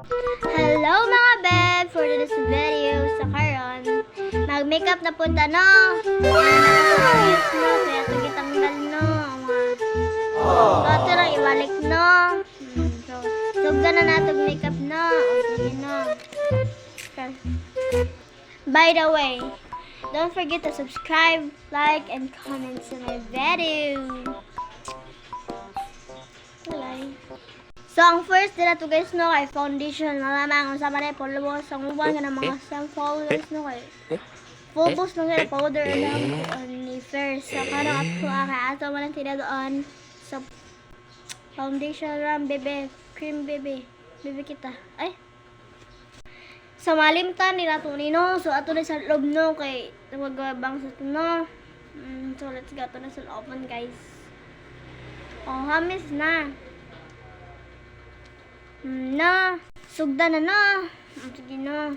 Hello mga beb! For this video, sa karon mag-makeup na punta no. Yes no, kaya ito gitanggal no. So ito lang ibalik no. So, sugda na natog makeup no. Okay no. Okay. By the way, don't forget to subscribe, like, and comment sa my video. Bye. So, ang first nila to guys no, kay foundation. Malamang kung sa manay polvo sa uban ka ng mga followers no, kay focus lang kaya powder lang ni first. So, karang ato ato man ang doon sa foundation ram bebe, cream bebe. Bebe kita. Ay. Sa malimtan nila to nino. So, ato na sa loob no, kay magabang sa to no. So, let's go to na sa open guys. Oh, hamis na. Na, sugda na na. Sige na.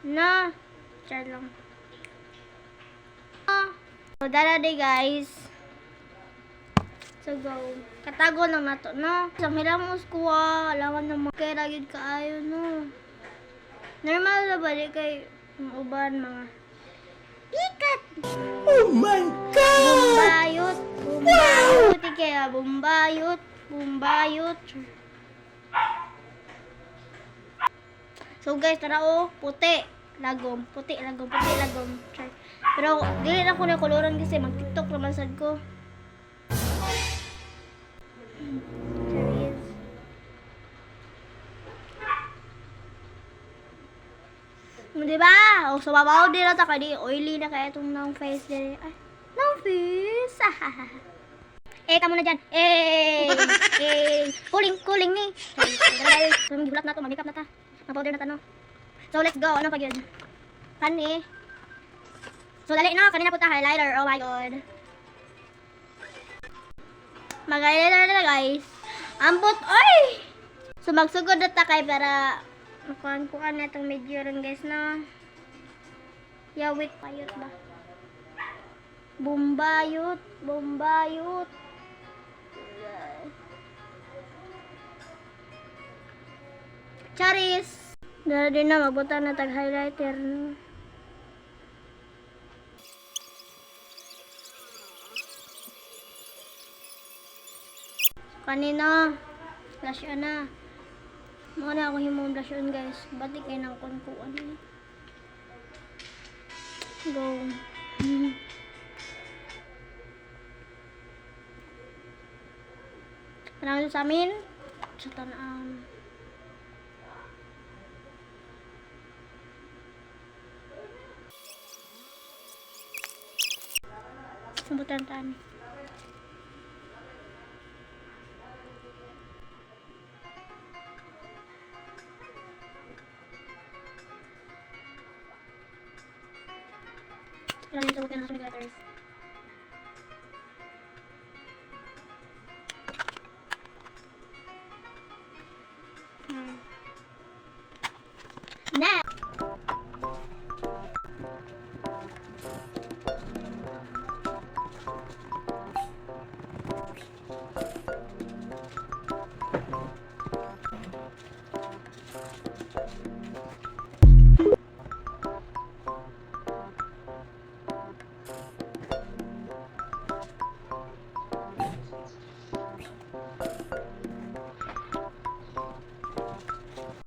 Na, char lang. So, dala day guys. So, go. Katago lang na to, no? Sa hilang uskuwa, alangan na kaya lagi kaayo, no? Normal na ba di kay uban mga ikat. Oh my God! Bumbayot. Bumbayot. Kaya bumbayot. Bumbayot. So guys, tara o. Puti. Lagom. Puti. Lagom. Puti. Lagom. Pero, dili na ko na koloran kasi mag-tiktok naman sad ko. Diba? O, so babaw din na ta kadi oily na kaya itong nang face din. Ay, nang face. Kamu na dyan. Cooling ni. So, mag-bulak na to, mag-makeup na ta. Mag-powder na ta, no? So, let's go. Ano pag yun? Kani. So, dali na. Kanina po ta highlighter. Oh my God. Mag-highlighter na guys. Ambot. Oy! So, magsugod na ta kay para kuan na itong medyo rin guys na yawit payot ba bumbayot charis dara din na mabutan na tag highlighter no? Kanina flash na muna ako himong blush on guys. Batik kayo ng kunkuan. Go. Panalo sa amin. Sa tanaan. Sambutan taan. Lang yung sabutin ng letters.